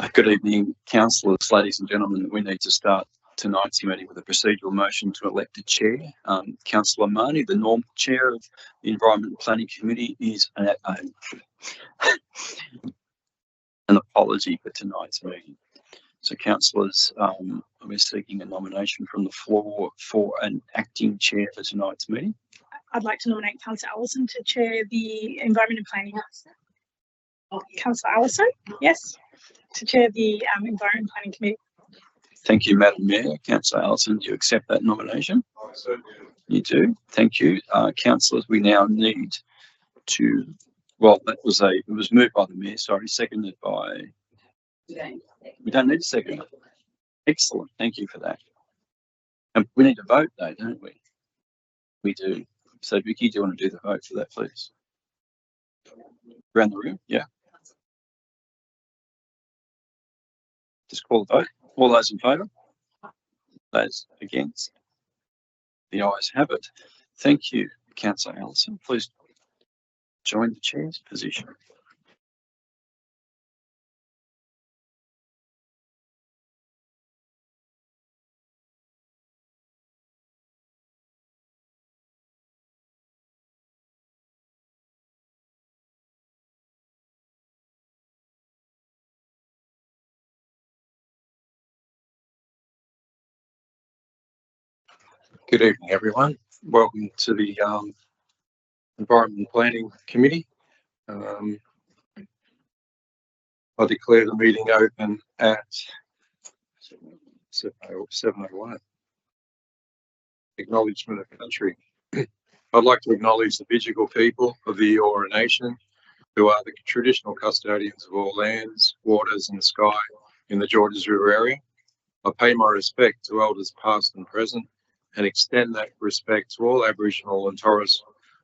Good evening, councillors, ladies and gentlemen. We need to start tonight's meeting with a procedural motion to elect a chair. Councillor Marnie, the normal chair of the Environment and Planning Committee, is an apology for tonight's meeting. So, councillors, we're seeking a nomination from the floor for an acting chair for tonight's meeting. I'd like to nominate Councillor Allison to chair the Environment and Planning. Councillor Allison, yes, to chair the Environment and Planning Committee. Thank you, Madam Mayor. Councillor Allison, do you accept that nomination? You do. Thank you. Councillors, we now need to, well, it was moved by the Mayor, sorry, seconded by, we don't need a second. Excellent. Thank you for that. And we need to vote though, don't we? We do. So Vicky, do you want to do the vote for that, please? Around the room? Yeah. Just call the vote. All those in favour? Those against? The ayes have it. Thank you, Councillor Allison. Please join the chair's position. Good evening, everyone. Welcome to the Environment and Planning Committee. I declare the meeting open at 7:01. Acknowledgement of country. I'd like to acknowledge the Bidjigal people of the Eora Nation, who are the traditional custodians of all lands, waters and sky in the Georges River area. I pay my respect to elders past and present, and extend that respect to all Aboriginal and Torres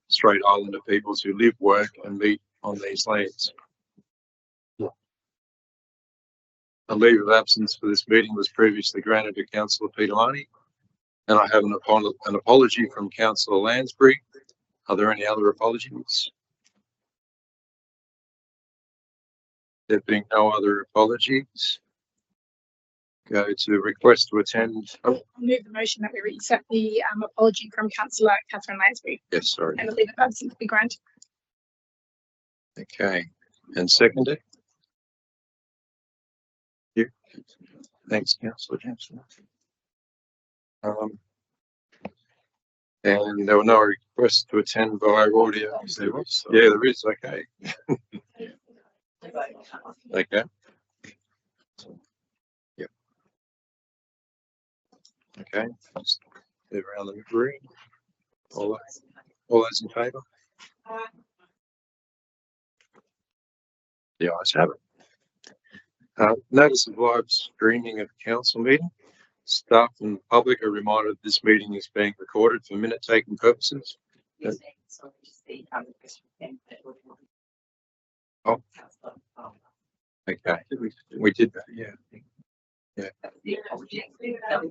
Strait Islander peoples who live, work and meet on these lands. A leave of absence for this meeting was previously granted to Councillor Peter Marnie, and I have an apology from Councillor Lansbury. Are there any other apologies? There being no other apologies, go to request to attend. I'll move the motion that we accept the apology from Councillor Catherine Lansbury. Yes, sorry. And the leave of absence be granted. Okay, and seconded. You. Thanks, Councillor Johnson. And there were no requests to attend via audio. Yeah, there is. Okay. Okay. Yep. Okay. Just move around the room. All those in favour? The ayes have it. Notice of live streaming of council meeting. Staff and public are reminded this meeting is being recorded for minute taking purposes. Oh. Okay. We did that, yeah. Yeah. That was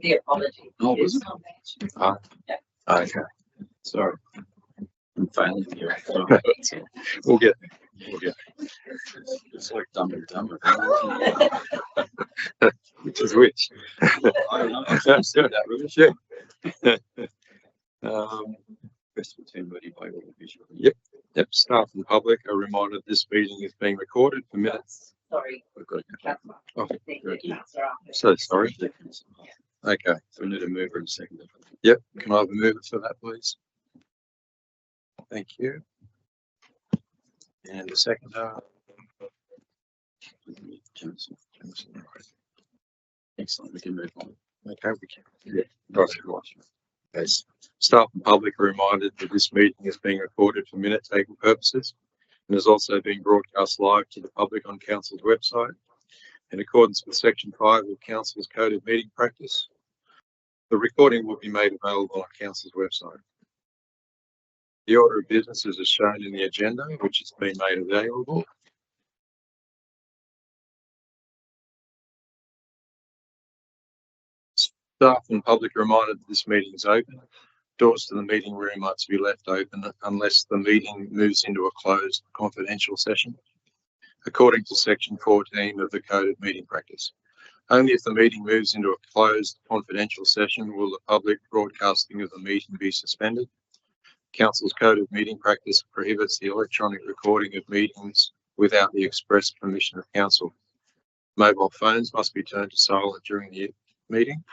the apology. Oh, was it? Okay. Sorry. I'm failing here. We'll get there. We'll get there. It's like Dumb and Dumber. Which is which? I don't know. I've said that really. Best between body by all visual. Yep. Staff and public are reminded this meeting is being recorded for minutes. Sorry. We've got to go. Oh, Councillor so sorry. Okay. So we need a mover and seconder. Yep. Can I have a mover for that, please? Thank you. And the seconder. Johnson. Excellent. We can move on. Okay, we can. Yeah. Right. Yes. Staff and public are reminded that this meeting is being recorded for minute taking purposes and is also being broadcast live to the public on Council's website in accordance with Section 5 of Council's Code of Meeting Practice. The recording will be made available on Council's website. The order of business is as shown in the agenda, which has been made available. Staff and public are reminded that this meeting is open. Doors to the meeting room are to be left open unless the meeting moves into a closed confidential session. according to section 14 of the Code of Meeting Practice. Only if the meeting moves into a closed confidential session will the public broadcasting of the meeting be suspended. Council's Code of Meeting Practice prohibits the electronic recording of meetings without the express permission of Council. Mobile phones must be turned to silent during the meeting.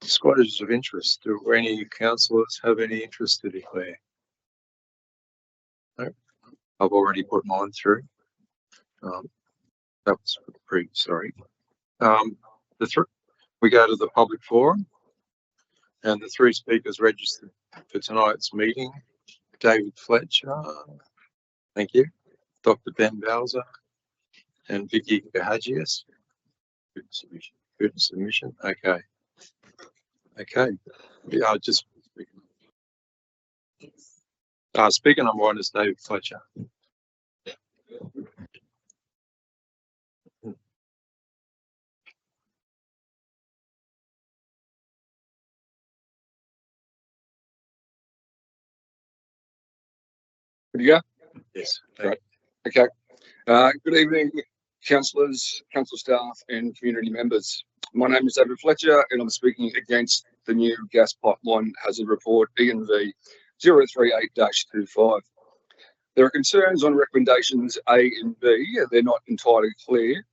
Disclosures of interest. Do any councillors have any interest to declare? No. I've already put mine through. That was for the previous, sorry. We go to the public forum, and the three speakers registered for tonight's meeting: David Fletcher, thank you, Dr. Ben Bowser, and Vicky Gahagias. Good submission. Okay. Okay. Yeah, just speaker number one is David Fletcher. Good to go? Yes. Right. Okay. Good evening, councillors, council staff and community members. My name is David Fletcher and I'm speaking against the new gas pipeline hazard report ENV 038-25. There are concerns on recommendations A and B. They're not entirely clear.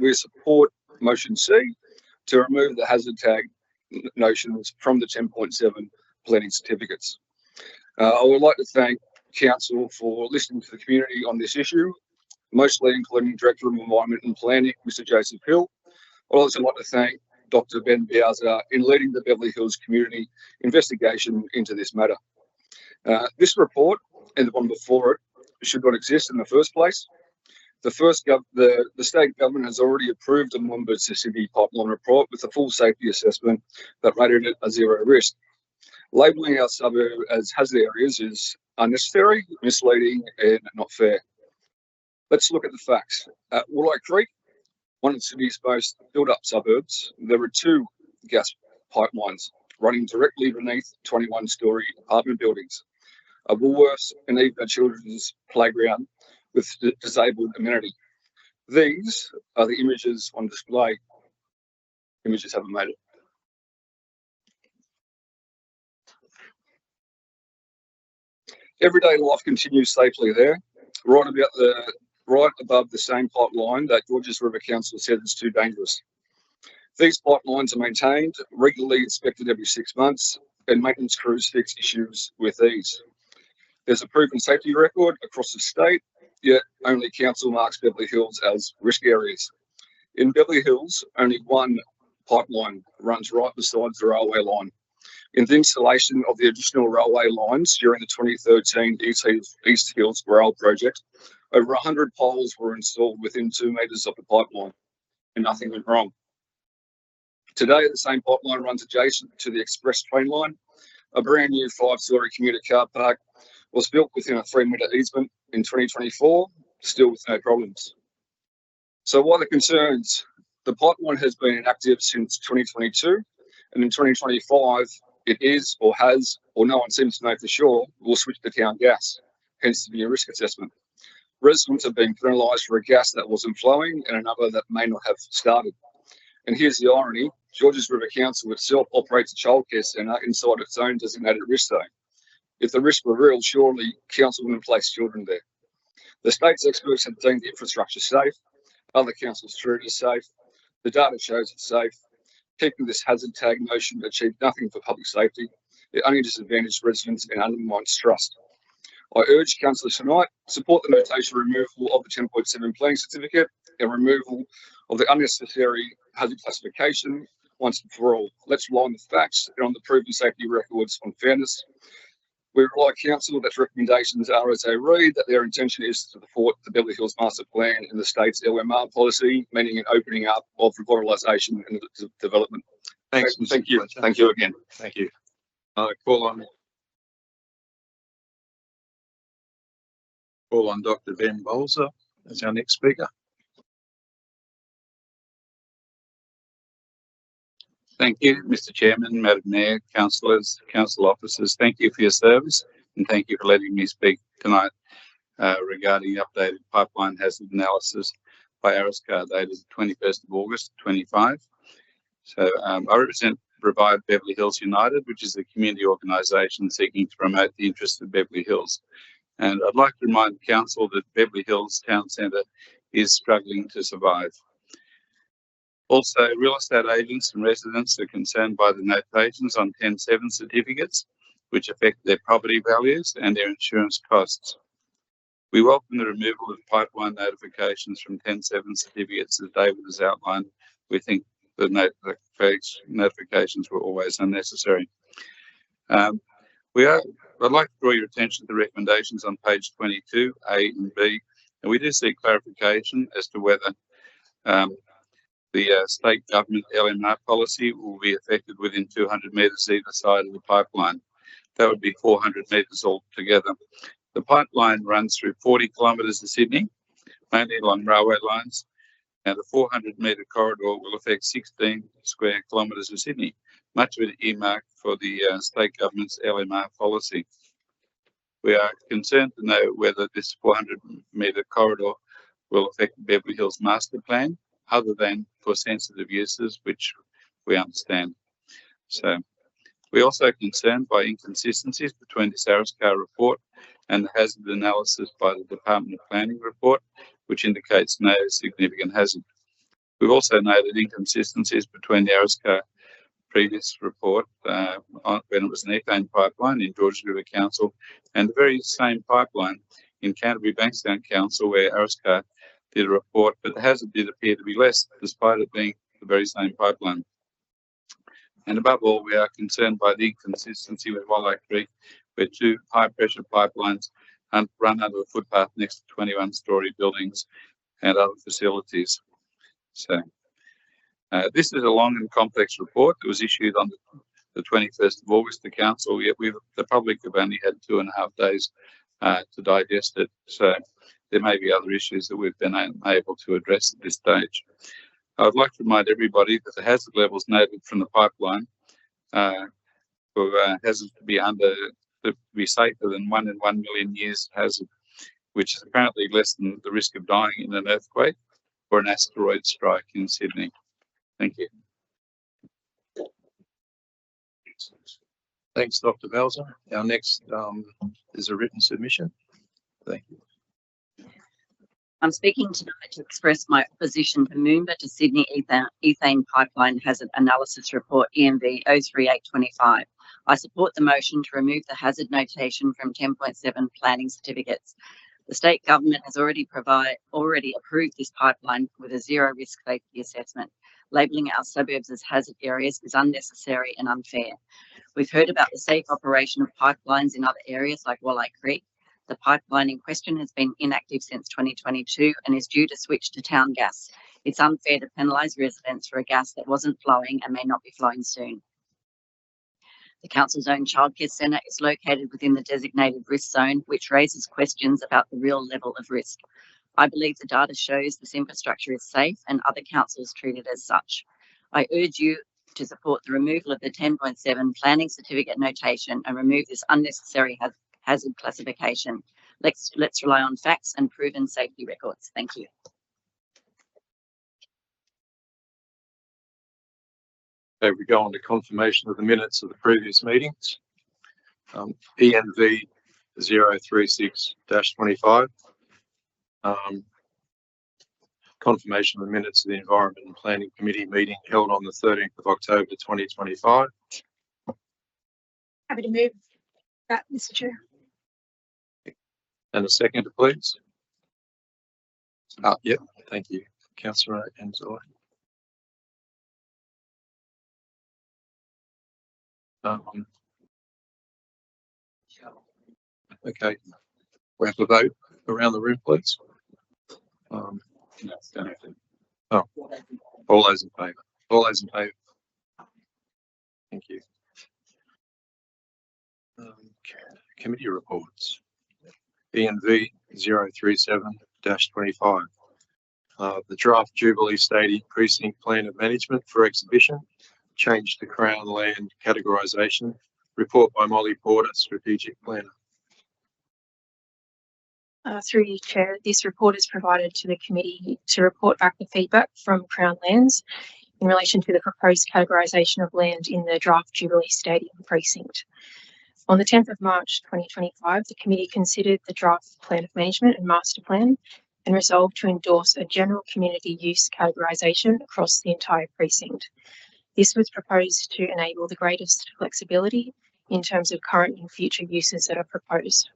We support motion C to remove the hazard tag notions from the 10.7 planning certificates. I would like to thank Council for listening to the community on this issue, mostly including Director of Environment and Planning, Mr. Joseph Hill. I'd also like to thank Dr. Ben Bowser in leading the Beverly Hills community investigation into this matter. This report and the one before it should not exist in the first place. The state government has already approved the Mumbai to Sydney pipeline report with a full safety assessment that rated it a zero risk. Labelling our suburb as hazard areas is unnecessary, misleading and not fair. Let's look at the facts. At Woolite Creek, one of Sydney's most built-up suburbs, there are two gas pipelines running directly beneath 21-storey apartment buildings, a Woolworths and even a children's playground with disabled amenity. These are the images on display. Images haven't made it. Everyday life continues safely there, right above the same pipeline that Georges River Council said is too dangerous. These pipelines are maintained, regularly inspected every 6 months, and maintenance crews fix issues with ease. There's a proven safety record across the state, yet only Council marks Beverly Hills as risk areas. In Beverly Hills, only one pipeline runs right beside the railway line. In the installation of the additional railway lines during the 2013 East Hills Rail project, over 100 poles were installed within 2 metres of the pipeline, and nothing went wrong. Today, the same pipeline runs adjacent to the express train line. A brand new 5-storey commuter car park was built within a 3-metre easement in 2024, still with no problems. So why the concerns? The pipeline has been inactive since 2022, and in 2025, it is or has, or no one seems to know for sure, will switch to town gas, hence the new risk assessment. Residents have been penalised for a gas that wasn't flowing and another that may not have started. And here's the irony: Georges River Council itself operates a childcare centre inside its own designated risk zone. If the risk were real, surely Council wouldn't place children there. The state's experts have deemed the infrastructure safe. Other councils through it is safe. The data shows it's safe. Keeping this hazard tag notion achieved nothing for public safety. It only disadvantaged residents and undermines trust. I urge councillors tonight support the notation removal of the 10.7 planning certificate and removal of the unnecessary hazard classification once and for all. Let's rely on the facts and on the proven safety records on fairness. We rely on council that recommendations are as they read, that their intention is to support the Beverly Hills Master Plan and the state's LMR policy, meaning an opening up of revitalisation and development. Thanks. Thank you. Thank you again. Thank you. Call on Dr. Ben Bowser as our next speaker. Thank you, Mr. Chairman, Madam Mayor, councillors, council officers. Thank you for your service and thank you for letting me speak tonight. regarding updated pipeline hazard analysis by Ariscar dated 21st of August 25. So I represent Provide Beverly Hills United, which is a community organisation seeking to promote the interests of Beverly Hills. And I'd like to remind the council that Beverly Hills Town Centre is struggling to survive. Also, real estate agents and residents are concerned by the notations on 10.7 certificates, which affect their property values and their insurance costs. We welcome the removal of pipeline notifications from 10.7 certificates, as David has outlined. We think the notifications were always unnecessary. I'd like to draw your attention to the recommendations on page 22, A and B, and we do seek clarification as to whether the state government LMR policy will be affected within 200 metres either side of the pipeline. That would be 400 metres altogether. The pipeline runs through 40 kilometres of Sydney, mainly along railway lines, and the 400-metre corridor will affect 16 square kilometres of Sydney, much of it earmarked for the state government's LMR policy. We are concerned to know whether this 400-metre corridor will affect the Beverly Hills Master Plan, other than for sensitive uses, which we understand. So we're also concerned by inconsistencies between this Ariscar report and the hazard analysis by the Department of Planning report, which indicates no significant hazard. We've also noted inconsistencies between the Ariscar previous report when it was an ethane pipeline in Georges River Council and the very same pipeline in Canterbury Bankstown Council, where Ariscar did a report, but the hazard did appear to be less, despite it being the very same pipeline. And above all, we are concerned by the inconsistency with Walleye Creek, where two high-pressure pipelines run under a footpath next to 21-storey buildings and other facilities. So this is a long and complex report that was issued on the 21st of August to Council, yet the public have only had 2.5 days to digest it. So there may be other issues that we've been unable to address at this stage. I would like to remind everybody that the hazard levels noted from the pipeline for hazards to be safer than 1 in 1 million years hazard, which is apparently less than the risk of dying in an earthquake or an asteroid strike in Sydney. Thank you. Thanks, Dr. Belzer. Our next is a written submission. Thank you. I'm speaking tonight to express my opposition to Moomba to Sydney Ethane Pipeline Hazard Analysis Report EMV 03825. I support the motion to remove the hazard notation from 10.7 planning certificates. The state government has already approved this pipeline with a zero risk safety assessment. Labelling our suburbs as hazard areas is unnecessary and unfair. We've heard about the safe operation of pipelines in other areas like Walleye Creek. The pipeline in question has been inactive since 2022 and is due to switch to town gas. It's unfair to penalise residents for a gas that wasn't flowing and may not be flowing soon. The council's own childcare centre is located within the designated risk zone, which raises questions about the real level of risk. I believe the data shows this infrastructure is safe and other councils treat it as such. I urge you to support the removal of the 10.7 planning certificate notation and remove this unnecessary hazard classification. Let's rely on facts and proven safety records. Thank you. Okay, we go on to confirmation of the minutes of the previous meetings. ENV 036-25. Confirmation of the minutes of the Environment and Planning Committee meeting held on the 13th of October 2025. Happy to move that, Mr. Chair. And a second, please. Yep, thank you, Councillor Enzoy. Okay, we have to vote around the room, please. All those in favour. All those in favour. Thank you. Committee reports. ENV 037-25. The draft Jubilee Stadium Precinct Plan of Management for exhibition, change to Crown Land categorisation. Report by Molly Porter, Strategic Planner. Through you, Chair, this report is provided to the committee to report back the feedback from Crown Lands in relation to the proposed categorisation of land in the draft Jubilee Stadium precinct. On the 10th of March 2025, the committee considered the draft plan of management and master plan and resolved to endorse a general community use categorisation across the entire precinct. This was proposed to enable the greatest flexibility in terms of current and future uses that are proposed.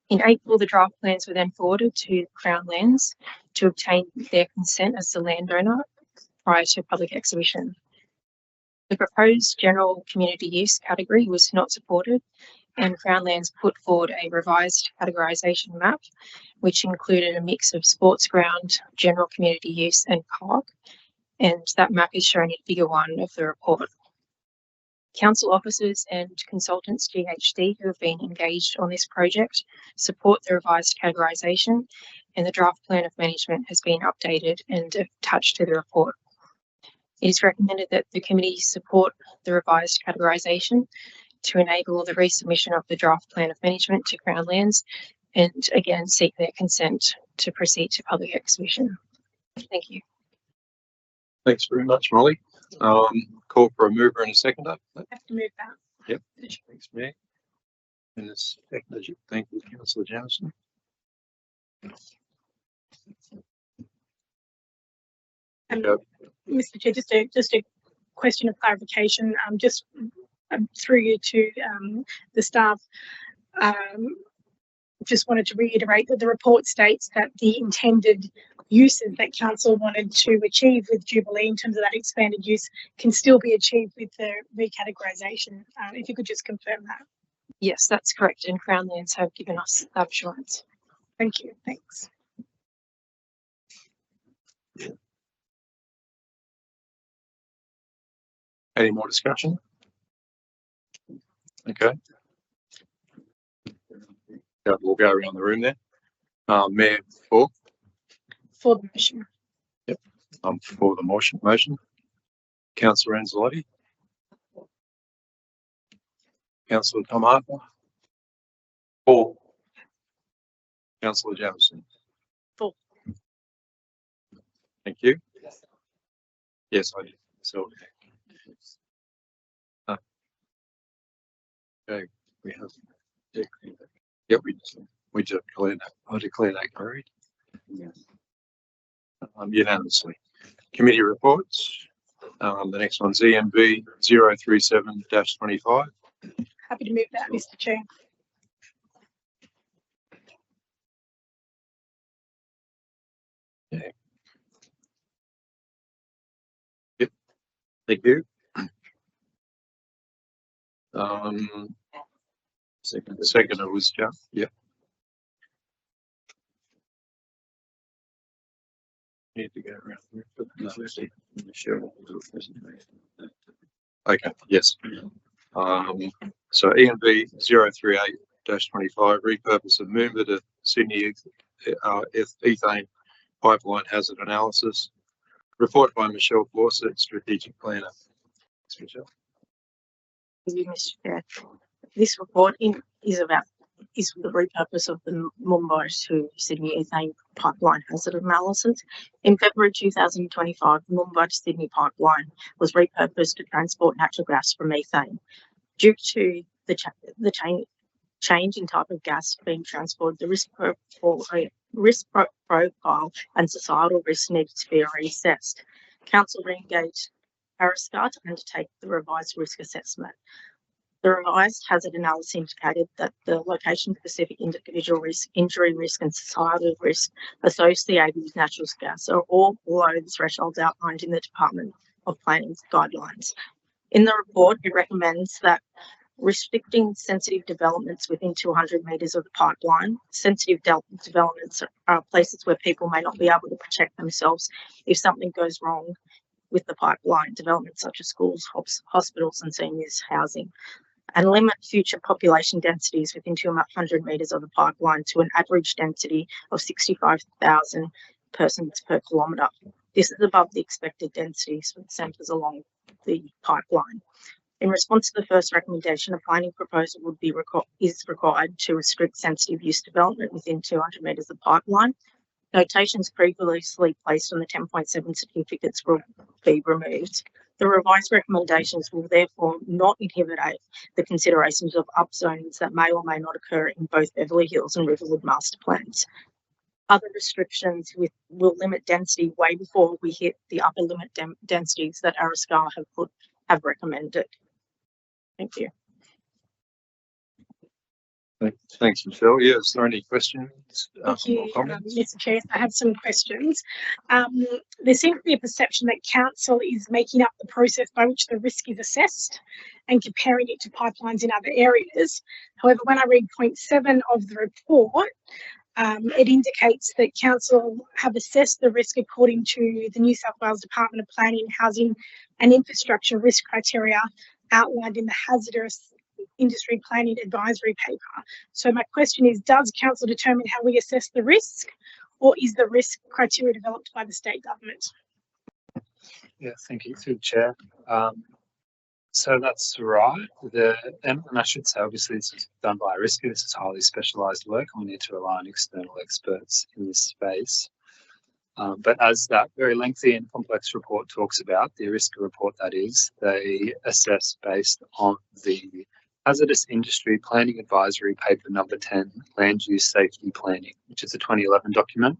In April, the draft plans were then forwarded to Crown Lands to obtain their consent as the landowner prior to public exhibition. The proposed general community use category was not supported, and Crown Lands put forward a revised categorisation map, which included a mix of sports ground, general community use, and park, and that map is shown in figure 1 of the report. Council officers and consultants GHD who have been engaged on this project support the revised categorisation, and the draft plan of management has been updated and attached to the report. It is recommended that the committee support the revised categorisation to enable the resubmission of the draft plan of management to Crown Lands, and again seek their consent to proceed to public exhibition. Thank you. Thanks very much, Molly. Call for a mover and a seconder. Have to move that. Yep. Thanks, Mayor. And a seconder. Thank you, Councillor Jamieson. Mr. Chair, just a question of clarification. Through you to the staff. Just wanted to reiterate that the report states that the intended uses that council wanted to achieve with Jubilee in terms of that expanded use can still be achieved with the recategorisation. If you could just confirm that. Yes, that's correct, and Crown Lands have given us that assurance. Thank you. Thanks. Any more discussion? Okay. We'll go around the room there. Mayor, for For the motion. I'm for the motion. Councillor Anzalotti. Councillor Tom Harper. For. Councillor Jamieson. For. Thank you. Yes, I did. So. Okay, we have. Yep, we just declared that. I declare that carried. Unanimously. Committee reports. The next one's EMB 037-25. Happy to move that, Mr. Chair. Okay. Yep. Thank you. Second was Jeff. Yep. Need to go around here. Okay, yes. So EMB 038-25, repurpose of Moomba to Sydney ethane pipeline hazard analysis. Report by Michelle Fawcett, strategic planner. Thanks, Michelle. Thank you, Mr. Chair. This report is the repurpose of the Mumbai to Sydney ethane pipeline hazard analysis. In February 2025, the Mumbai to Sydney pipeline was repurposed to transport natural gas from ethane. Due to the change in type of gas being transported, the risk profile and societal risk needed to be reassessed. Council re-engaged Aristar to undertake the revised risk assessment. The revised hazard analysis indicated that the location-specific individual risk, injury risk and societal risk associated with natural gas are all below the thresholds outlined in the Department of Planning's guidelines. In the report, it recommends that restricting sensitive developments within 200 metres of the pipeline. Sensitive developments are places where people may not be able to protect themselves if something goes wrong with the pipeline, developments such as schools, hospitals and seniors housing, and limit future population densities within 200 metres of the pipeline to an average density of 65,000 persons per kilometre. This is above the expected densities for the centres along the pipeline. In response to the first recommendation, a planning proposal is required to restrict sensitive use development within 200 metres of pipeline. Notations previously placed on the 10.7 certificates will be removed. The revised recommendations will therefore not inhibit the considerations of upzonings that may or may not occur in both Beverly Hills and Riverwood master plans. Other restrictions will limit density way before we hit the upper limit densities that Arascar have recommended. Thank you. Thanks, Michelle. Yeah, is there any questions? Thank or you, comments? Mr. Chair. I have some questions. There seems to be a perception that council is making up the process by which the risk is assessed and comparing it to pipelines in other areas. However, when I read point 7 of the report, it indicates that council have assessed the risk according to the New South Wales Department of Planning, Housing and Infrastructure risk criteria outlined in the Hazardous Industry Planning Advisory Paper. So my question is, does council determine how we assess the risk, or is the risk criteria developed by the state government? Yeah, thank you, through the chair. So that's right. And I should say, obviously, this is done by RISCA. This is highly specialised work, and we need to rely on external experts in this space. But as that very lengthy and complex report talks about, the RISCA report that is, they assess based on the Hazardous Industry Planning Advisory Paper number 10, Land Use Safety Planning, which is a 2011 document.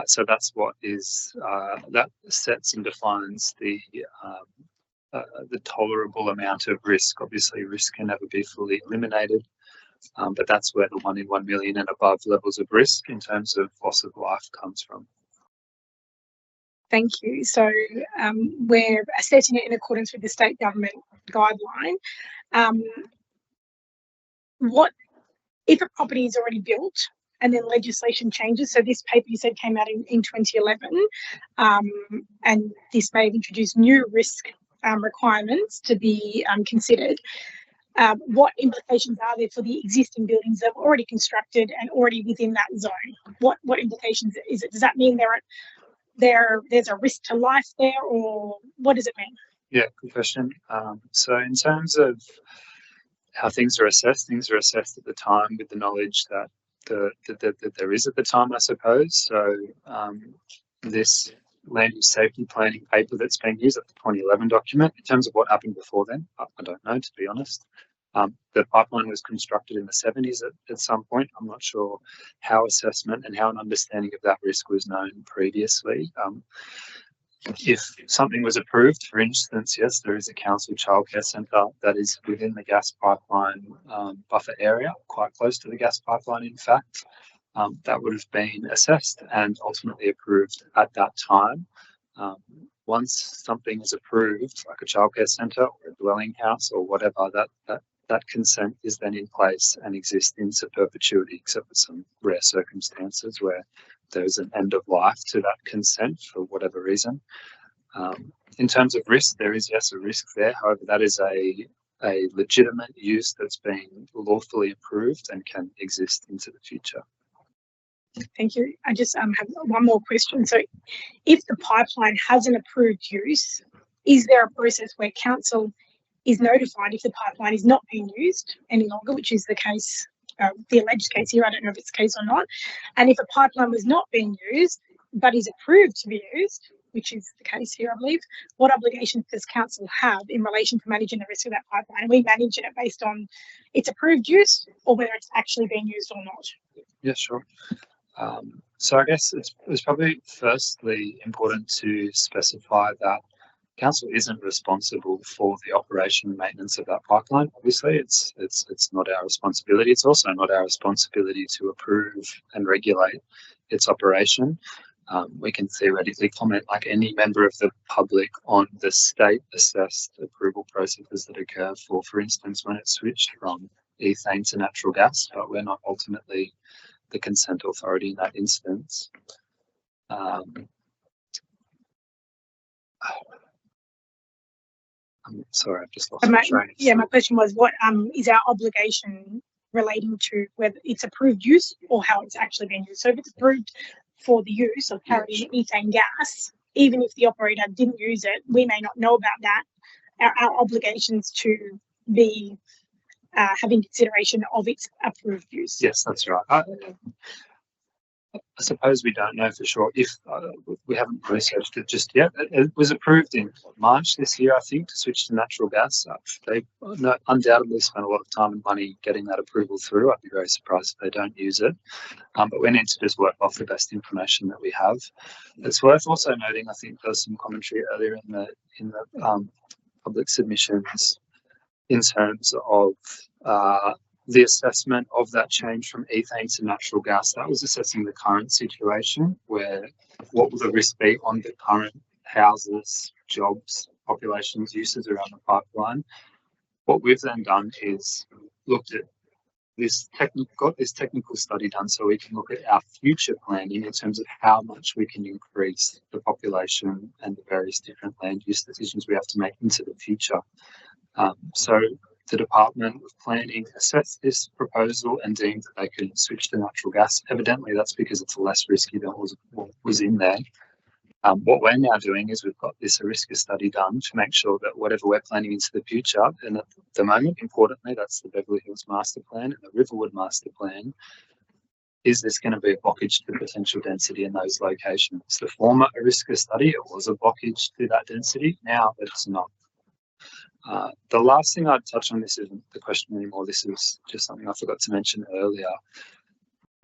So that's what is, that sets and defines the tolerable amount of risk. Obviously, risk can never be fully eliminated, but that's where the 1 in 1 million and above levels of risk in terms of loss of life comes from. Thank you. So we're assessing it in accordance with the state government guideline. What if a property is already built and then legislation changes? So this paper you said came out in 2011, and this may have introduced new risk requirements to be considered. What implications are there for the existing buildings that were already constructed and already within that zone? What implications is it? Does that mean there's a risk to life there, or what does it mean? Yeah, good question. So in terms of how things are assessed at the time with the knowledge that that there is at the time, I suppose. So this land use safety planning paper that's being used at the 2011 document, in terms of what happened before then, I don't know, to be honest. The pipeline was constructed in the 70s at some point. I'm not sure how assessment and how an understanding of that risk was known previously. If something was approved, for instance, yes, there is a council childcare centre that is within the gas pipeline buffer area, quite close to the gas pipeline, in fact. That would have been assessed and ultimately approved at that time. Once something is approved, like a childcare centre or a dwelling house or whatever, that consent is then in place and exists into perpetuity, except for some rare circumstances where there's an end of life to that consent for whatever reason. In terms of risk, there is, yes, a risk there. However, that is a legitimate use that's been lawfully approved and can exist into the future. Thank you. I just have one more question. So if the pipeline has an approved use, is there a process where council is notified if the pipeline is not being used any longer, which is the case, the alleged case here? I don't know if it's the case or not. And if a pipeline was not being used but is approved to be used, which is the case here, I believe, what obligations does council have in relation to managing the risk of that pipeline? Are we managing it based on its approved use or whether it's actually being used or not? Yeah, sure. So I guess it's probably firstly important to specify that council isn't responsible for the operation and maintenance of that pipeline. Obviously, it's not our responsibility. It's also not our responsibility to approve and regulate its operation. We can theoretically comment, like any member of the public, on the state-assessed approval processes that occur for instance, when it's switched from ethane to natural gas, but we're not ultimately the consent authority in that instance. I'm sorry, I've just lost my train of thought. My question was, what is our obligation relating to whether it's approved use or how it's actually being used? So if it's approved for the use of carrying ethane gas, even if the operator didn't use it, we may not know about that our obligations to be having consideration of its approved use. Yes, that's right. I suppose we don't know for sure if we haven't researched it just yet. It was approved in March this year, I think, to switch to natural gas. They undoubtedly spent a lot of time and money getting that approval through. I'd be very surprised if they don't use it. But we need to just work off the best information that we have. It's worth also noting, I think there's some commentary earlier in the public submissions in terms of the assessment of that change from ethane to natural gas. That was assessing the current situation, where what will the risk be on the current houses, jobs, populations, uses around the pipeline. What we've then done is looked at this technical study done so we can look at our future planning in terms of how much we can increase the population and the various different land use decisions we have to make into the future. So the Department of Planning assessed this proposal and deemed that they could switch to natural gas. Evidently, that's because it's less risky than what was in there. What we're now doing is we've got this Ariska study done to make sure that whatever we're planning into the future, and at the moment, importantly, that's the Beverly Hills Master Plan and the Riverwood Master Plan, is this going to be a blockage to potential density in those locations? The former Ariska study, it was a blockage to that density. Now it's not. The last thing I'd touch on, this isn't the question anymore, this is just something I forgot to mention earlier.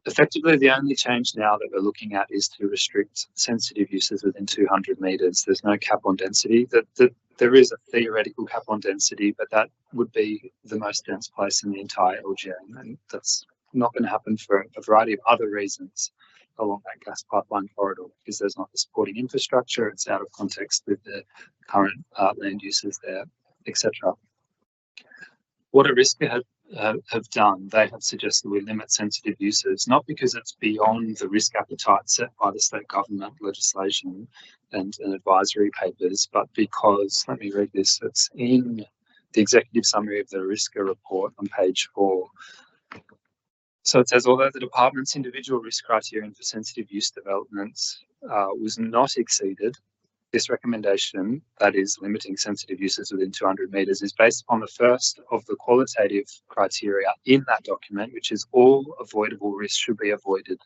Effectively, the only change now that we're looking at is to restrict sensitive uses within 200 metres. There's no cap on density. There is a theoretical cap on density, but that would be the most dense place in the entire LGA, and that's not going to happen for a variety of other reasons along that gas pipeline corridor, because there's not the supporting infrastructure, it's out of context with the current land uses there, etc. What Ariska have done, they have suggested we limit sensitive uses, not because it's beyond the risk appetite set by the state government legislation and advisory papers, but because, let me read this, it's in the executive summary of the Ariska report on page 4. So it says, although the department's individual risk criterion for sensitive use developments was not exceeded, this recommendation, that is limiting sensitive uses within 200 metres, is based upon the first of the qualitative criteria in that document, which is all avoidable risks should be avoided.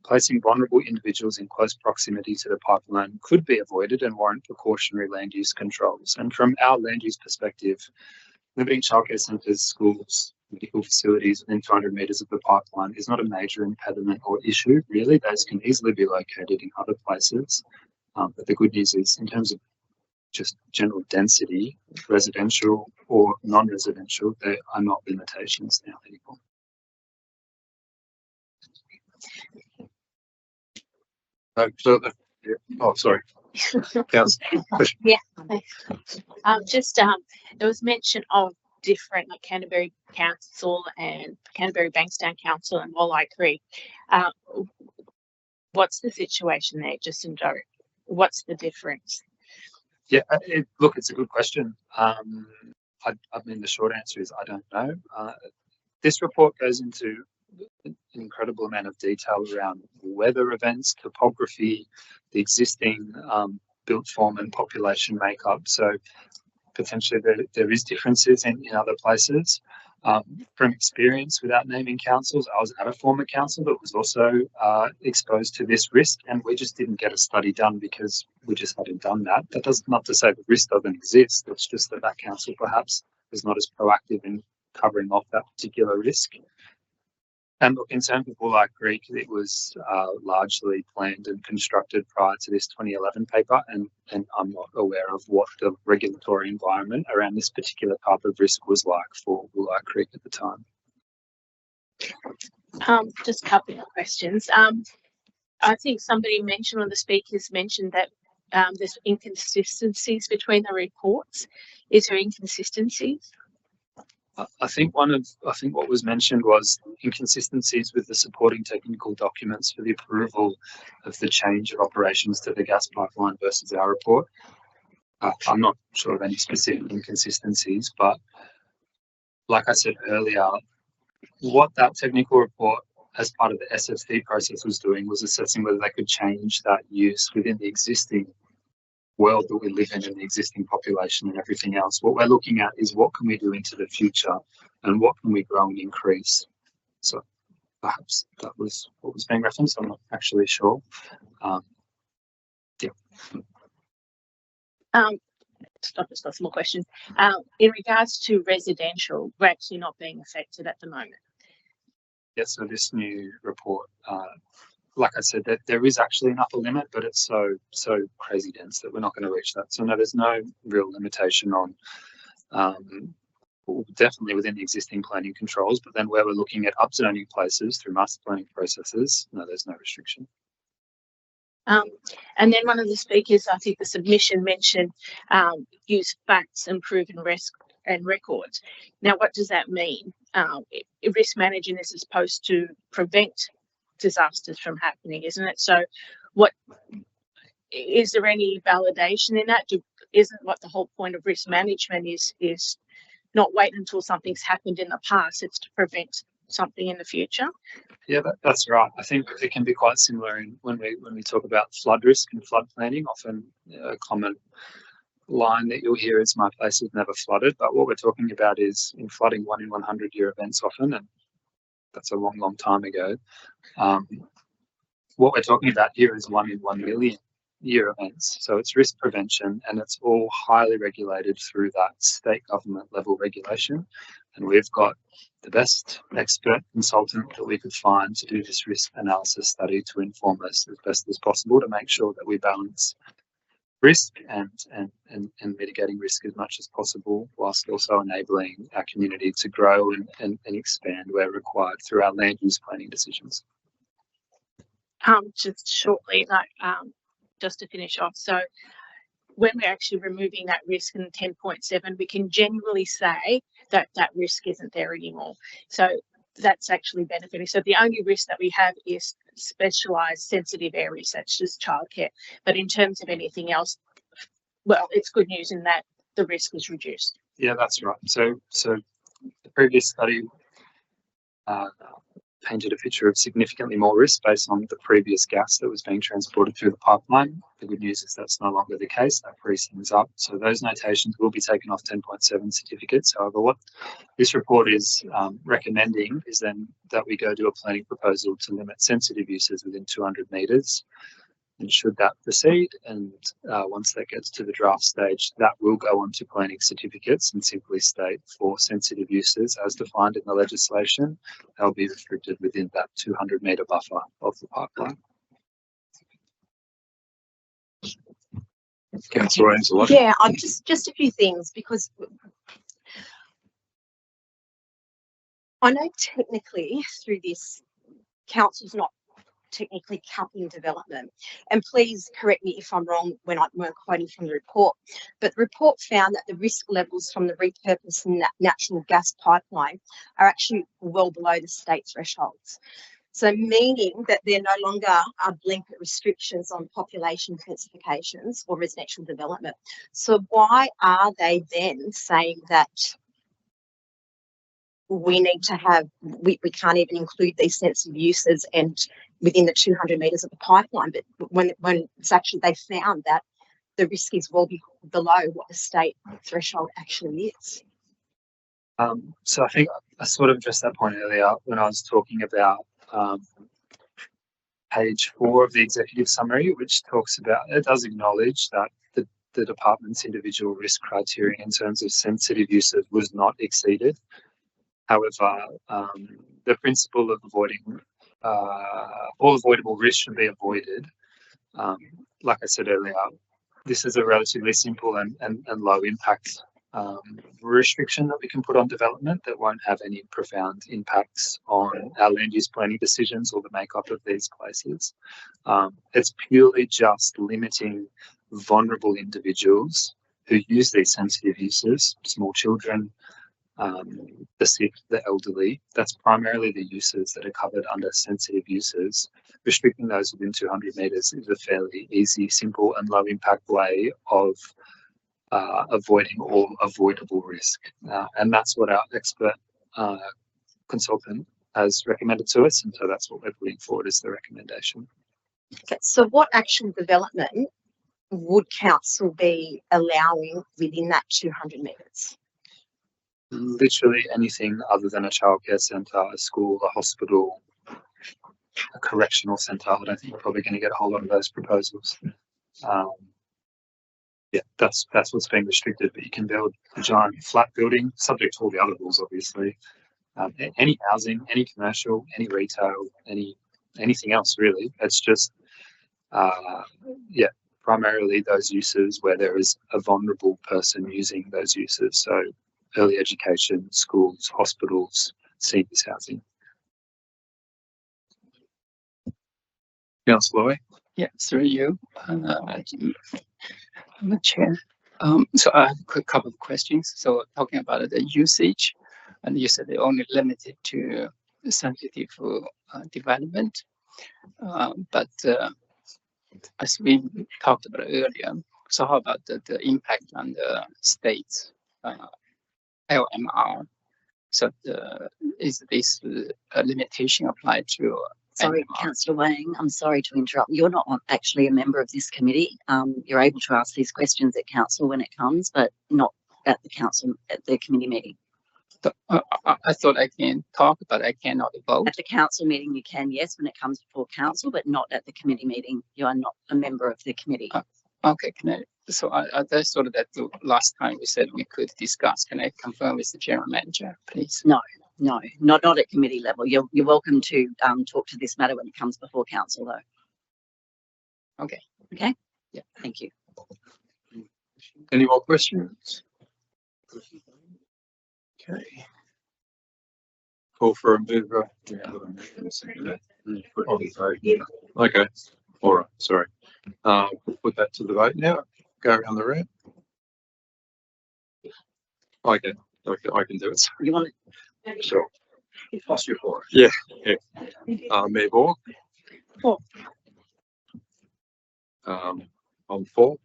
Placing vulnerable individuals in close proximity to the pipeline could be avoided and warrant precautionary land use controls. And from our land use perspective, limiting childcare centres, schools, medical facilities within 200 metres of the pipeline is not a major impediment or issue, really. Those can easily be located in other places. But the good news is, in terms of just general density, residential or non-residential, there are not limitations now anymore. Oh, sorry. Councillor. Yeah. There was mention of different, like Canterbury Council and Canterbury Bankstown Council and Walleye Creek. What's the situation there? Just in direct. What's the difference? Yeah, look, it's a good question. I mean, the short answer is I don't know. This report goes into an incredible amount of detail around weather events, topography, the existing built form and population makeup. So potentially there is differences in other places. From experience, without naming councils, I was at a former council that was also exposed to this risk, and we just didn't get a study done because we just hadn't done that. That does not to say the risk doesn't exist. It's just that that council perhaps is not as proactive in covering off that particular risk. And look, in terms of Walleye Creek, it was largely planned and constructed prior to this 2011 paper, and I'm not aware of what the regulatory environment around this particular type of risk was like for Walleye Creek at the time. Just a couple of questions. I think somebody mentioned, one of the speakers mentioned that there's inconsistencies between the reports. Is there inconsistencies? I think what was mentioned was inconsistencies with the supporting technical documents for the approval of the change of operations to the gas pipeline versus our report. I'm not sure of any specific inconsistencies, but like I said earlier, what that technical report as part of the SFC process was doing was assessing whether they could change that use within the existing world that we live in and the existing population and everything else. What we're looking at is what can we do into the future and what can we grow and increase. So perhaps that was what was being referenced. I'm not actually sure. Yeah. I've just got some more questions. In regards to residential, we're actually not being affected at the moment. Yeah, so this new report, like I said, that there is actually an upper limit, but it's so crazy dense that we're not going to reach that. So no, there's no real limitation on definitely within the existing planning controls, but then where we're looking at upzoning places through master planning processes, no, there's no restriction. And then one of the speakers, I think the submission mentioned use facts and proven risk and records. Now, what does that mean? Risk managing is supposed to prevent disasters from happening, isn't it? So what is there any validation in that? Isn't what the whole point of risk management is not wait until something's happened in the past, it's to prevent something in the future? Yeah, that's right. I think it can be quite similar when we talk about flood risk and flood planning. Often a common line that you'll hear is my place is never flooded, but what we're talking about is in flooding 1 in 100 year events often, and that's a long time ago. What we're talking about here is 1 in 1 million year events. So it's risk prevention, and it's all highly regulated through that state government level regulation. And we've got the best expert consultant that we could find to do this risk analysis study to inform us as best as possible to make sure that we balance risk and mitigating risk as much as possible, whilst also enabling our community to grow and expand where required through our land use planning decisions. Just shortly, just to finish off. So when we're actually removing that risk in 10.7, we can genuinely say that that risk isn't there anymore. So that's actually benefiting. So the only risk that we have is specialised sensitive areas such as childcare. But in terms of anything else, well, it's good news in that the risk is reduced. Yeah, that's right. So the previous study painted a picture of significantly more risk based on the previous gas that was being transported through the pipeline. The good news is that's no longer the case. That frees things up. So those notations will be taken off 10.7 certificates. However, what this report is recommending is then that we go do a planning proposal to limit sensitive uses within 200 metres. And should that proceed, and once that gets to the draft stage, that will go on to planning certificates and simply state for sensitive uses as defined in the legislation, they'll be restricted within that 200 metre buffer of the pipeline. Councillor Ainsworth. Yeah, just a few things, because I know technically through this, council's not technically capping development, and please correct me if I'm wrong when I'm quoting from the report, but the report found that the risk levels from the repurposed natural gas pipeline are actually well below the state thresholds. So meaning that there no longer are blanket restrictions on population intensifications or residential development. So why are they then saying that we need to have, we can't even include these sensitive uses and within the 200 metres of the pipeline? But when it's actually, they found that the risk is well below what the state threshold actually is. So I think I sort of addressed that point earlier when I was talking about page 4 of the executive summary, which talks about, it does acknowledge that the department's individual risk criteria in terms of sensitive uses was not exceeded. However, the principle of avoiding all avoidable risks should be avoided. Like I said earlier, this is a relatively simple and low impact restriction that we can put on development that won't have any profound impacts on our land use planning decisions or the makeup of these places. It's purely just limiting vulnerable individuals who use these sensitive uses, small children, the sick, the elderly. That's primarily the uses that are covered under sensitive uses. Restricting those within 200 metres is a fairly easy, simple and low impact way of avoiding all avoidable risk. And that's what our expert consultant has recommended to us, and so that's what we're putting forward as the recommendation. Okay, so what actual development would council be allowing within that 200 metres? Literally anything other than a childcare centre, a school, a hospital, a correctional centre. I don't think we're probably going to get a whole lot of those proposals. Yeah, that's what's being restricted. But you can build a giant flat building, subject to all the other rules, obviously. Any housing, any commercial, any retail, anything else really. It's just primarily those uses where there is a vulnerable person using those uses. So early education, schools, hospitals, seniors housing. Councillor Lowy? Yeah, through you, the chair. So I have a quick couple of questions. So talking about the usage, and you said they only limited to sensitive development, but as we talked about earlier, so how about the impact on the state's LMR? So is this limitation applied to? Sorry, Councillor Wang, I'm sorry to interrupt. You're not actually a member of this committee. You're able to ask these questions at council when it comes, but not at the committee meeting. So, I thought I can talk, but I cannot vote. At the council meeting, you can, yes, when it comes before council, but not at the committee meeting. You are not a member of the committee. Okay, can I? So I thought that the last time we said we could discuss. Can I confirm with the general manager, please? No, not at committee level. You're welcome to talk to this matter when it comes before council, though. Okay. Okay. Yeah. Thank you. Any more questions? Okay. Call for a mover. Okay. All right. Sorry. We'll put that to the vote now. Go around the room. Okay. I can do it. You want Sure. Pass your floor. Yeah. Mayor Borg. For. On 4.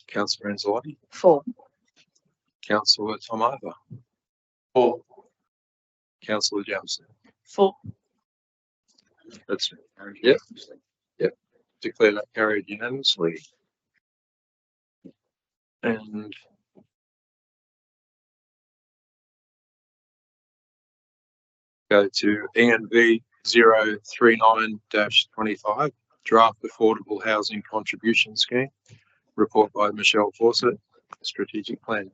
Councillor Anzalotti. for? Councillor Tomato. 4. Councillor Jamison. For. That's yep. Declare that carried unanimously. And go to ENV 039-25, draft affordable housing contribution scheme. Report by Michelle Fawcett, strategic plan.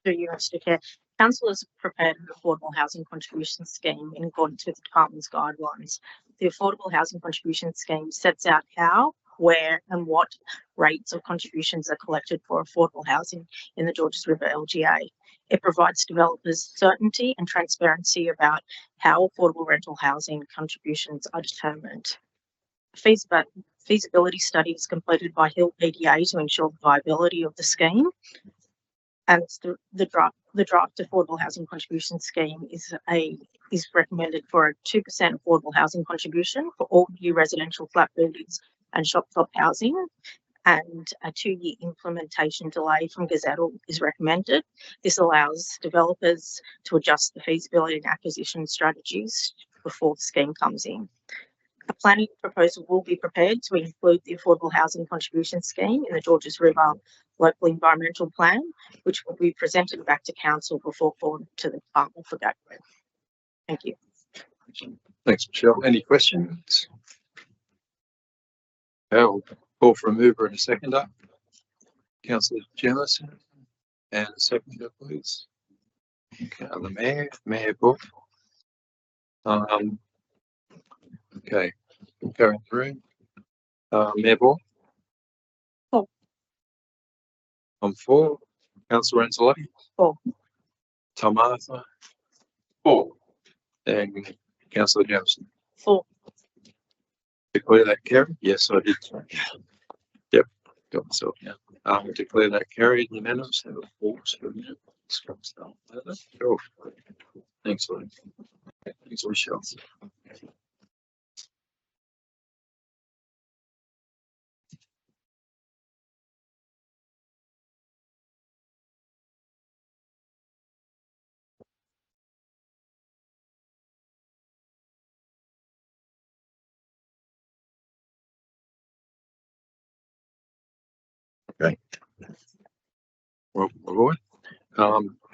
Through you, Mr. Chair. Council has prepared an affordable housing contribution scheme in accordance with the department's guidelines. The affordable housing contribution scheme sets out how, where and what rates of contributions are collected for affordable housing in the Georges River LGA. It provides developers certainty and transparency about how affordable rental housing contributions are determined. Feasibility study is completed by Hill PDA to ensure the viability of the scheme. And the draft affordable housing contribution scheme is recommended for a 2% affordable housing contribution for all new residential flat buildings and shop top housing, and a 2-year implementation delay from gazettal is recommended. This allows developers to adjust the feasibility and acquisition strategies before the scheme comes in. A planning proposal will be prepared to include the affordable housing contribution scheme in the Georges River local environmental plan, which will be presented back to council before forward to the department for gateway. Thank you. Thanks, Michelle. Any questions? I'll call for a mover and a seconder. Councillor Jamison, and a seconder, please. Okay, the Mayor Borg. Okay, go in the room. Mayor Borg. 4. On 4. Councillor Anzalotti. 4. Tomartha. 4. And Councillor Jamison. 4. Declare that carried. Yes, I did. Yep, got myself now. Declare that carried unanimous. Have a pause for a minute. Sure. Thanks, Lee. Thanks, Michelle. Okay. Well, avoid.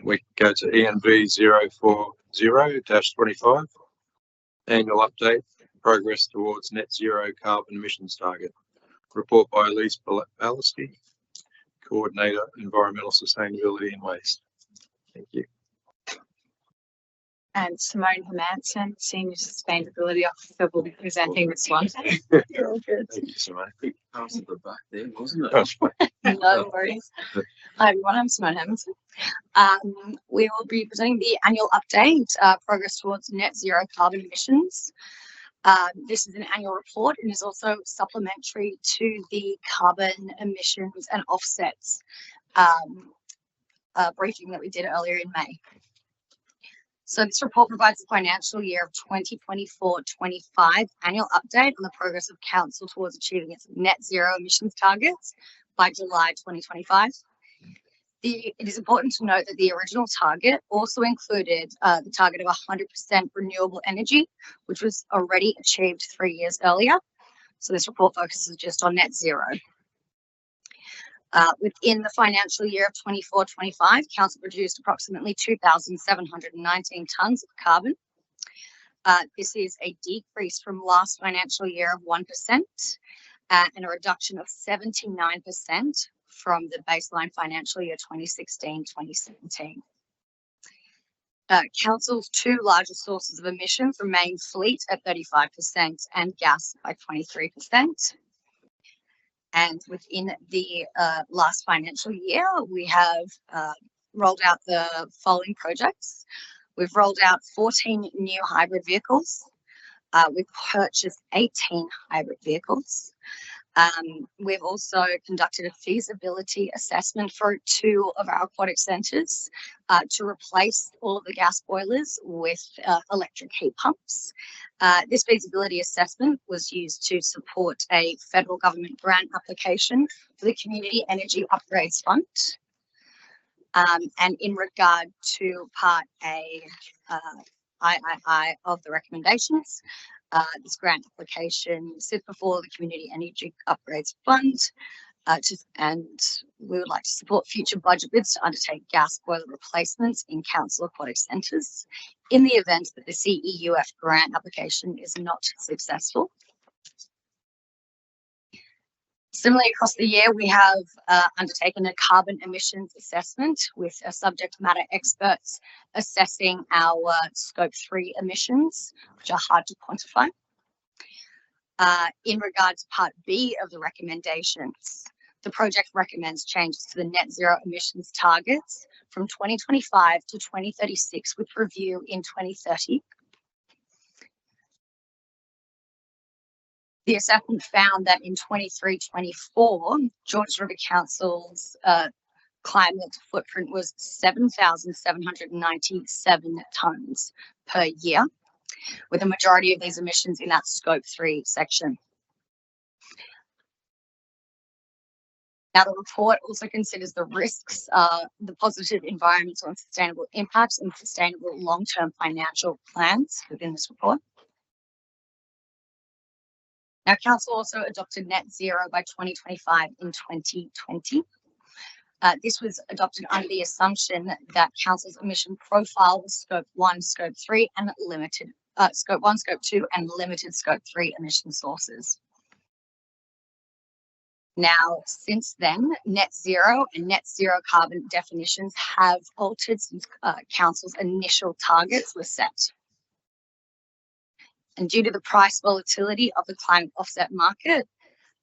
We go to ENV 040-25, annual update, progress towards net zero carbon emissions target. Report by Elise Ballasty, Coordinator, Environmental Sustainability and Waste. Thank you. And Simone Hermanson, Senior Sustainability Officer, will be presenting this one. You're all good. Thank you, Simone. Pass at the back there, wasn't it? That's fine. No worries. Hi everyone, I'm Simone Hermanson. We will be presenting the annual update, progress towards net zero carbon emissions. This is an annual report and is also supplementary to the carbon emissions and offsets briefing that we did earlier in May. So this report provides the financial year of 2024-25 annual update on the progress of council towards achieving its net zero emissions targets by July 2025. It is important to note that the original target also included the target of 100% renewable energy, which was already achieved 3 years earlier. So this report focuses just on net zero. Within the financial year of 24-25, council produced approximately 2,719 tonnes of carbon. This is a decrease from last financial year of 1% and a reduction of 79% from the baseline financial year 2016-2017. Council's two largest sources of emissions remain fleet at 35% and gas by 23%. And within the last financial year, we have rolled out the following projects. We've rolled out 14 new hybrid vehicles. We've purchased 18 hybrid vehicles. We've also conducted a feasibility assessment for 2 of our aquatic centres to replace all of the gas boilers with electric heat pumps. This feasibility assessment was used to support a federal government grant application for the Community Energy Upgrades Fund. And in regard to Part A, III of the recommendations, this grant application sits before the Community Energy Upgrades Fund, and we would like to support future budget bids to undertake gas boiler replacements in council aquatic centres in the event that the CEUF grant application is not successful. Similarly, across the year, we have undertaken a carbon emissions assessment with subject matter experts assessing our Scope 3 emissions, which are hard to quantify. In regards to Part B of the recommendations, the project recommends changes to the net zero emissions targets from 2025 to 2036 with review in 2030. The assessment found that in 23-24, Georges River Council's climate footprint was 7,797 tonnes per year, with a majority of these emissions in that Scope 3 section. Now, the report also considers the risks, the positive environmental and sustainable impacts, and sustainable long-term financial plans within this report. Now, council also adopted net zero by 2025 in 2020. This was adopted under the assumption that council's emission profile was Scope 1, Scope 3, and limited Scope 1, Scope 2, and limited Scope 3 emission sources. Now, since then, net zero and net zero carbon definitions have altered since council's initial targets were set. And due to the price volatility of the climate offset market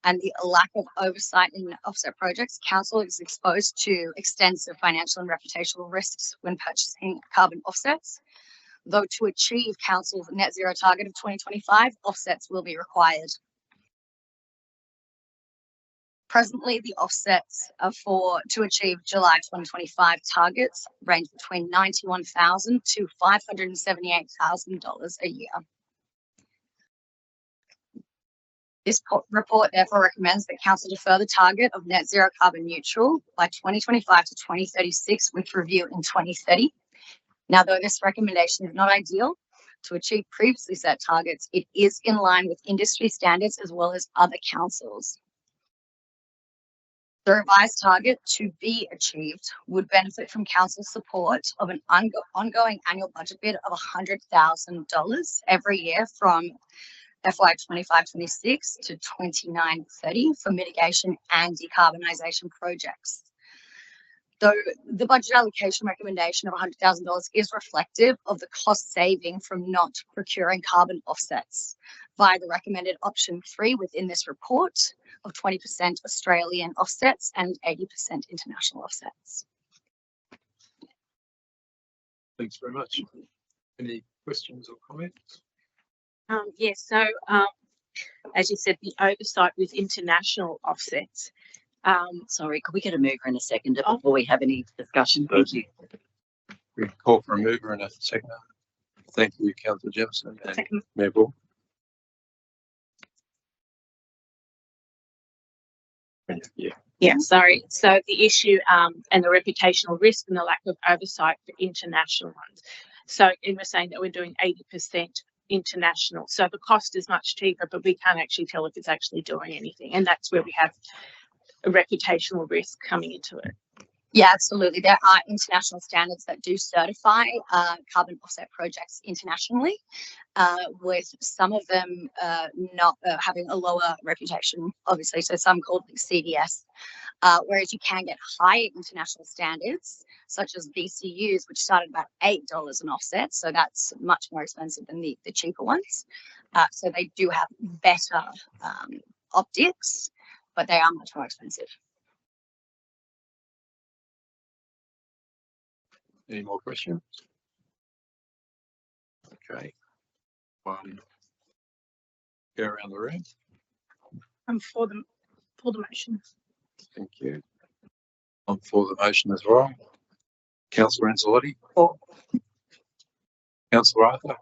and the lack of oversight in offset projects, council is exposed to extensive financial and reputational risks when purchasing carbon offsets. Though to achieve council's net zero target of 2025, offsets will be required. Presently, the offsets to achieve July 2025 targets range between $91,000 to $578,000 a year. This report therefore recommends that council defer the target of net zero carbon neutral by 2025 to 2036 with review in 2030. Now, though this recommendation is not ideal to achieve previously set targets, it is in line with industry standards as well as other councils. The revised target to be achieved would benefit from council support of an ongoing annual budget bid of $100,000 every year from FY 25-26 to 29-30 for mitigation and decarbonisation projects. Though the budget allocation recommendation of $100,000 is reflective of the cost saving from not procuring carbon offsets via the recommended option 3 within this report of 20% Australian offsets and 80% international offsets. Thanks very much. Any questions or comments? Yes, so as you said, the oversight with international offsets. Sorry, could we get a mover in a second before we have any discussion? Thank you. We call for a mover in a second. Thank you, Councillor Jefferson and Mayor Ball. Yeah, sorry. So the issue and the reputational risk and the lack of oversight for international ones. So we're saying that we're doing 80% international. So the cost is much cheaper, but we can't actually tell if it's actually doing anything. And that's where we have a reputational risk coming into it. Yeah, absolutely. There are international standards that do certify carbon offset projects internationally, with some of them not having a lower reputation, obviously. So some called CDS, whereas you can get higher international standards, such as BCUs, which start at about $8 an offset. So that's much more expensive than the cheaper ones. So they do have better optics, but they are much more expensive. Any more questions? Okay. Go around the room. I'm for the motion. Thank you. I'm for the motion as well. Councillor Anzalotti. For. Councillor Arthur.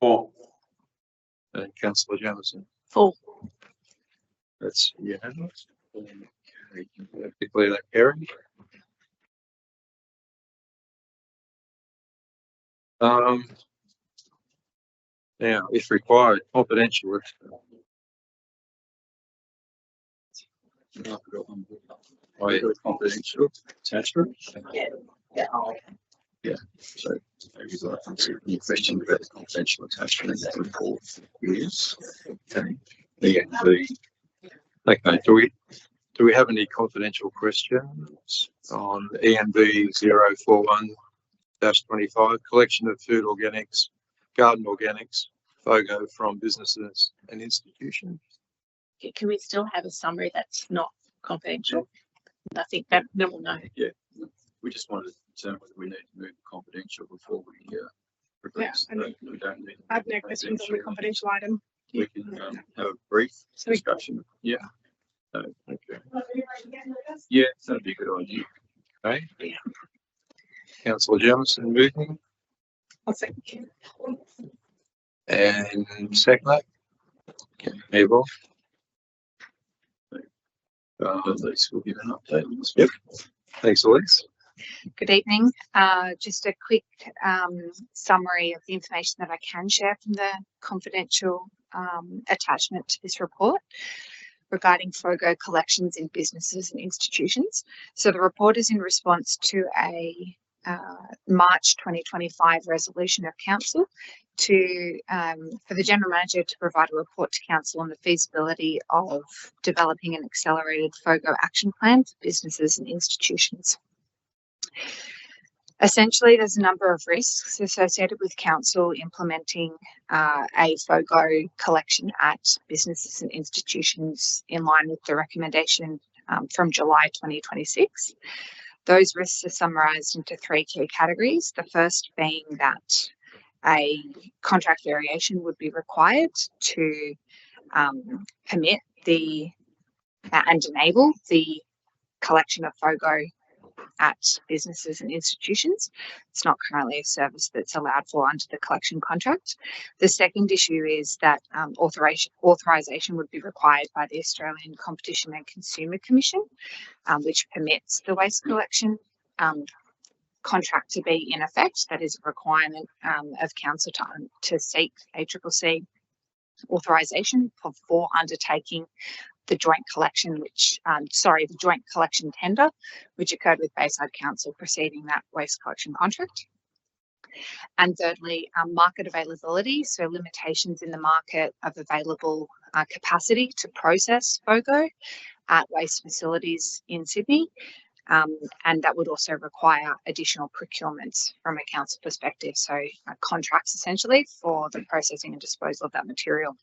For. And Councillor Jamieson. For. That's unanimous. Okay. Declare that carried. Now, if required, confidential. Oh, yeah, confidential attachment. Yeah. Yeah. So maybe you'd like to answer any question about the confidential attachment in that report is. Okay. Okay. Do we have any confidential questions on ENB 041-25 collection of food organics, garden organics, FOGO from businesses and institutions? Can we still have a summary that's not confidential? I think that then we'll know. Yeah, we just wanted to determine whether we need to move confidential before we progress. Yeah, We don't need. I have no questions on the confidential item. We can have a brief discussion. Yeah. So, okay. Yeah, that'd be a good idea. Okay. Yeah. Councillor Jamieson moving. I'll second. And second. Okay. Abel. Elise will give an update on this. Yep. Thanks, Elise. Good evening. Just a quick summary of the information that I can share from the confidential attachment to this report regarding FOGO collections in businesses and institutions. So the report is in response to a March 2025 resolution of council to for the general manager to provide a report to council on the feasibility of developing an accelerated FOGO action plan for businesses and institutions. Essentially, there's a number of risks associated with council implementing a FOGO collection at businesses and institutions in line with the recommendation from July 2026. Those risks are summarised into 3 key categories. The first being that a contract variation would be required to permit and enable the collection of FOGO at businesses and institutions. It's not currently a service that's allowed for under the collection contract. The second issue is that authorisation would be required by the Australian Competition and Consumer Commission, which permits the waste collection contract to be in effect. That is a requirement of council to seek ACCC authorisation for undertaking the joint collection, the joint collection tender, which occurred with Bayside Council preceding that waste collection contract. And thirdly, market availability, so limitations in the market of available capacity to process FOGO at waste facilities in Sydney. And that would also require additional procurements from a council perspective, so contracts essentially for the processing and disposal of that material.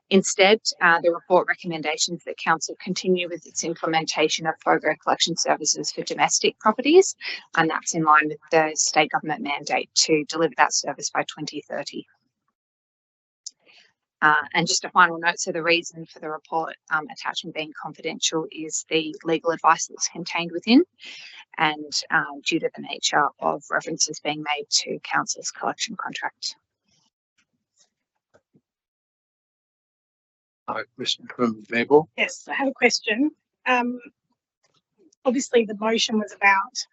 Instead, the report recommendations that council continue with its implementation of FOGO collection services for domestic properties, and that's in line with the state government mandate to deliver that service by 2030. And just a final note, so the reason for the report attachment being confidential is the legal advice that's contained within, and due to the nature of references being made to council's collection contract. Question from Mabel. Yes, I have a question. Obviously the motion was about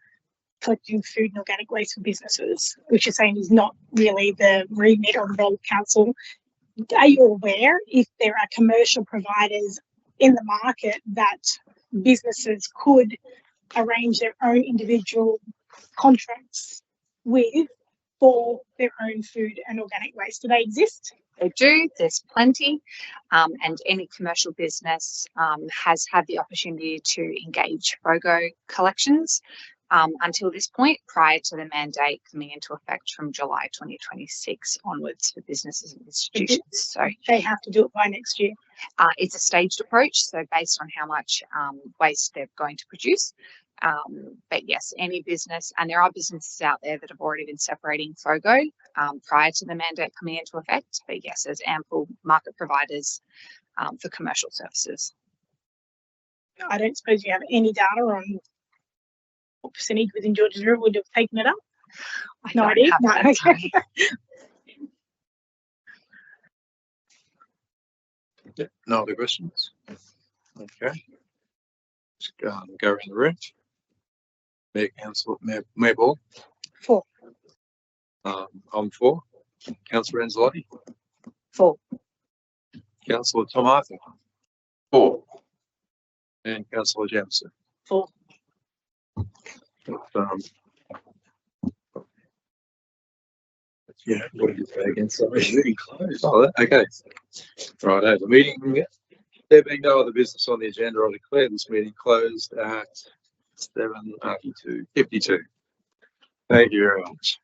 collecting food and organic waste for businesses, which you're saying is not really the remit or the role of council. Are you aware if there are commercial providers in the market that businesses could arrange their own individual contracts with for their own food and organic waste? Do they exist? They do, there's plenty, and any commercial business has had the opportunity to engage FOGO collections until this point, prior to the mandate coming into effect from July 2026 onwards for businesses and institutions. So they have to do it by next year. It's a staged approach, so based on how much waste they're going to produce. But yes, any business, and there are businesses out there that have already been separating FOGO prior to the mandate coming into effect. But yes, there's ample market providers for commercial services. I don't suppose you have any data on what percentage within Georges River would have taken it up? No idea. No, okay. Yeah, no other questions? Okay. Just go around the room. Mayor Council, Mabel. 4. I'm 4. Councillor Anzalotti. 4. Councillor Tom Arthur. 4. And Councillor Jamieson. 4. Yeah, what did you say again? Sorry, meeting closed. Oh, okay. Right, the meeting. There being no other business on the agenda, I declare this meeting closed at 7:52. Thank you very much.